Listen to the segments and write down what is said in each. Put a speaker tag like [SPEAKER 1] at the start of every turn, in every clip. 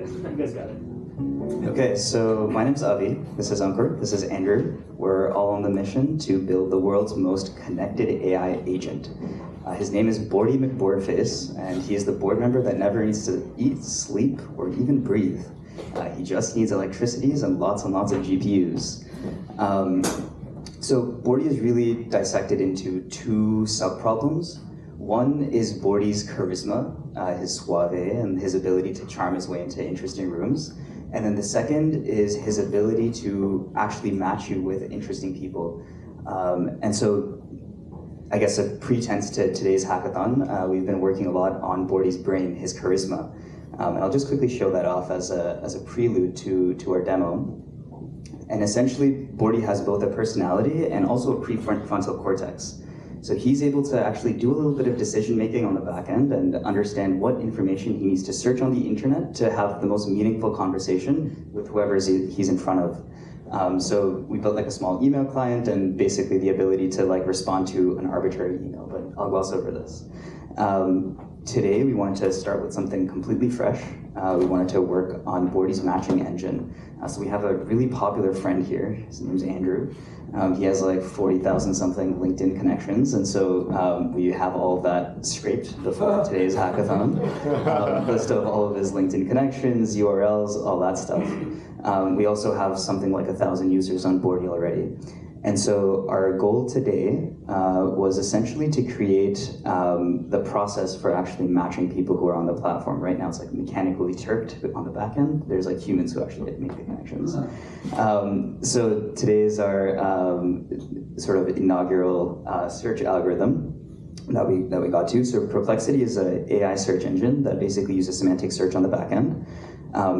[SPEAKER 1] You guys got it.
[SPEAKER 2] Okay, so my name's Avi, this is Ankur, this is Andrew. We're all on the mission to build the world's most connected AI agent. His name is Boardy McBoardface, and he is the board member that never needs to eat, sleep, or even breathe. He just needs electricities and lots of GPUs. So Boardy is really dissected into two sub-problems. One is Boardy's charisma, his suave, and his ability to charm his way into interesting rooms. And then the second is his ability to actually match you with interesting people. And so, I guess a pretense to today's hackathon, we've been working a lot on Boardy's brain, his charisma. And I'll just quickly show that off as a prelude to our demo. And essentially, Boardy has both a personality and also a prefrontal cortex. So he's able to actually do a little bit of decision-making on the back end and understand what information he needs to search on the internet to have the most meaningful conversation with whoever he's in front of. So we built like a small email client and basically the ability to like respond to an arbitrary email, but I'll gloss over this. Today we wanted to start with something completely fresh. We wanted to work on Boardy's matching engine. So we have a really popular friend here, his name's Andrew. He has like 40,000 something LinkedIn connections, and so we have all of that scraped before today's hackathon. List of all of his LinkedIn connections, URLs, all that stuff. We also have something like 1,000 users on Boardy already. And so our goal today was essentially to create the process for actually matching people who are on the platform. Right now it's like mechanically turked on the back end. There's like humans who actually make the connections. So today is our sort of inaugural search algorithm that we got to. So Perplexity is an AI search engine that basically uses semantic search on the back end.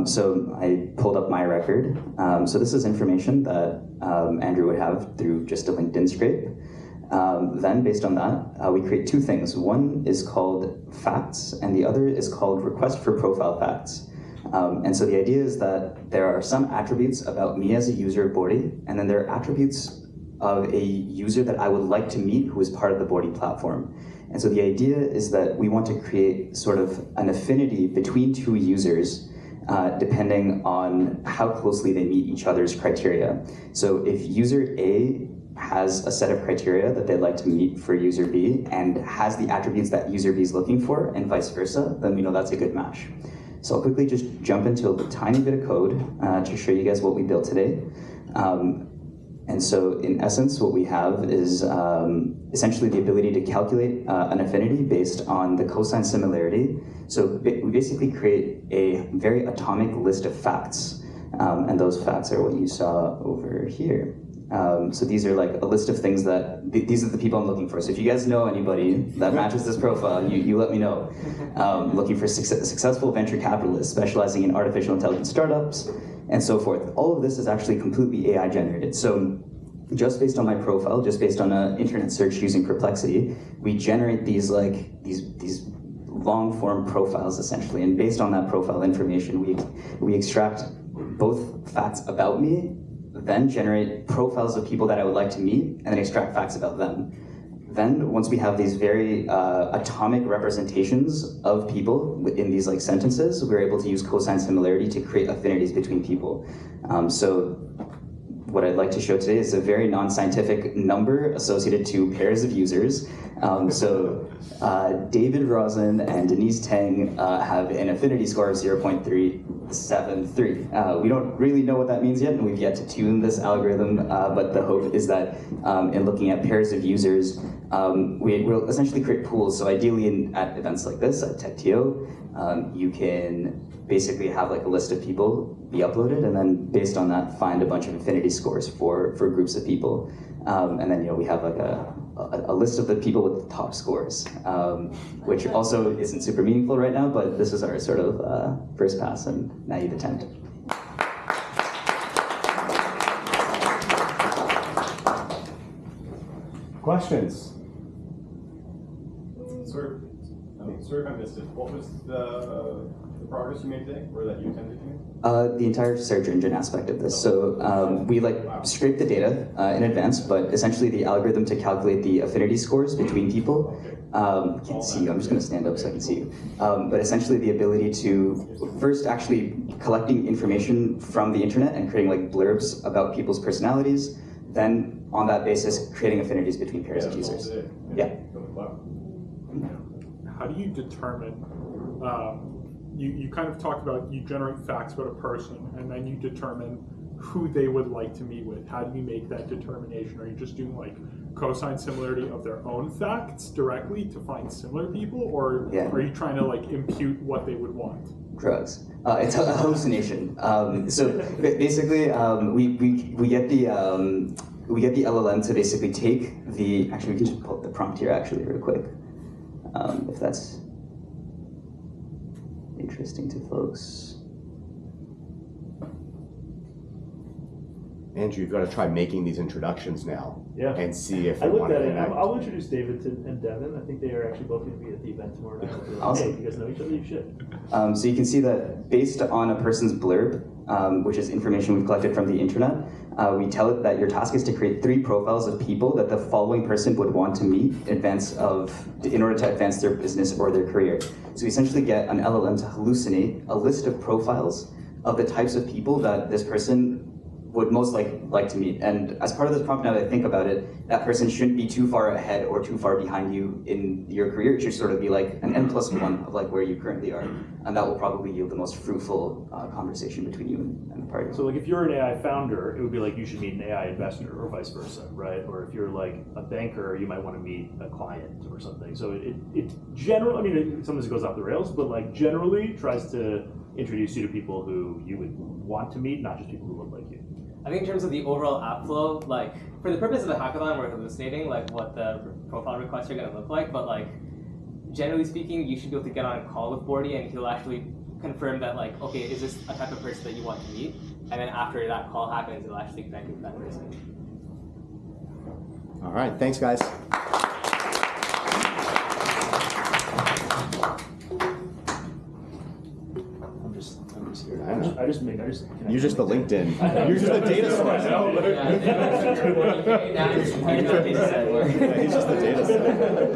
[SPEAKER 2] So I pulled up my record. So this is information that Andrew would have through just a LinkedIn scrape. Then based on that, we create two things. One is called facts, and the other is called request for profile facts. And so the idea is that there are some attributes about me as a user of Boardy, and then there are attributes of a user that I would like to meet who is part of the Boardy platform. And so the idea is that we want to create sort of an affinity between two users depending on how closely they meet each other's criteria. So if user A has a set of criteria that they'd like to meet for user B and has the attributes that user B is looking for and vice versa, then we know that's a good match. So I'll quickly just jump into a tiny bit of code to show you guys what we built today. And so in essence, what we have is essentially the ability to calculate an affinity based on the cosine similarity. So we basically create a very atomic list of facts. And those facts are what you saw over here. So these are like a list of things that, these are the people I'm looking for. So if you guys know anybody that matches this profile, you let me know. Looking for successful venture capitalists specializing in artificial intelligence startups, and so forth. All of this is actually completely AI generated. So just based on my profile, just based on an internet search using Perplexity, we generate these long form profiles essentially. And based on that profile information, we extract both facts about me, then generate profiles of people that I would like to meet, and then extract facts about them. Then, once we have these very atomic representations of people in these like sentences, we're able to use cosine similarity to create affinities between people. So what I'd like to show today is a very non-scientific number associated to pairs of users. David Rosen and Denise Tang have an affinity score of 0.373. We don't really know what that means yet, and we've yet to tune this algorithm, but the hope is that in looking at pairs of users, we will essentially create pools. So ideally at events like this, at TechTO, you can basically have like a list of people be uploaded, and then based on that, find a bunch of affinity scores for groups of people. And then we have like a list of the people with the top scores, which also isn't super meaningful right now, but this is our sort of first pass and naive attempt.
[SPEAKER 3] Questions?
[SPEAKER 4] Sorry if I missed it. What was the progress you made today, or that you attempted to make?
[SPEAKER 2] The entire search engine aspect of this. So we scrape the data in advance, but essentially the algorithm to calculate the affinity scores between people I can't see you. I'm just going to stand up so I can see you. But essentially the ability to first actually collecting information from the internet and creating like blurbs about people's personalities, then on that basis creating affinities between pairs of users. Yeah.
[SPEAKER 1] How do you determine, you kind of talked about you generate facts about a person and then you determine who they would like to meet with. How do you make that determination? Are you just doing like cosine similarity of their own facts directly to find similar people, or are you trying to like impute what they would want?
[SPEAKER 2] Drugs. It's a hallucination. So basically, we get the LLM to basically take the. Actually, we can just pull up the prompt here actually real quick, if that's interesting to folks.
[SPEAKER 3] Andrew, you've got to try making these introductions now.
[SPEAKER 5] Yeah.
[SPEAKER 3] And see if
[SPEAKER 5] I
[SPEAKER 3] they
[SPEAKER 5] looked
[SPEAKER 3] want
[SPEAKER 5] at
[SPEAKER 3] to
[SPEAKER 5] it.
[SPEAKER 3] connect.
[SPEAKER 5] I'll introduce David and Devin. I think they are actually both going to be at the event tomorrow night.
[SPEAKER 2] Awesome.
[SPEAKER 5] Hey, you guys know each other? You should.
[SPEAKER 2] So you can see that based on a person's blurb, which is information we've collected from the internet, we tell it that your task is to create 3 profiles of people that the following person would want to meet in order to advance their business or their career. So we essentially get an LLM to hallucinate a list of profiles of the types of people that this person would most like to meet. And as part of this prompt, now that I think about it, that person shouldn't be too far ahead or too far behind you in your career. It should sort of be like an N+1 of like where you currently are. And that will probably yield the most fruitful conversation between you and the party.
[SPEAKER 5] So like if you're an AI founder, it would be like you should meet an AI investor or vice versa, right? Or if you're like a banker, you might want to meet a client or something. So it generally, I mean, sometimes it goes off the rails, but like generally tries to introduce you to people who you would want to meet, not just people who look like you.
[SPEAKER 6] I think in terms of the overall app flow, like for the purpose of the hackathon, we're hallucinating like what the profile requests are going to look like. But like generally speaking, you should be able to get on a call with Boardy, and he'll actually confirm that like, okay, is this a type of person that you want to meet? And then after that call happens, it'll actually connect you with that person.
[SPEAKER 3] All right, thanks guys. You're just the LinkedIn. You're just the data source. He's just the data set.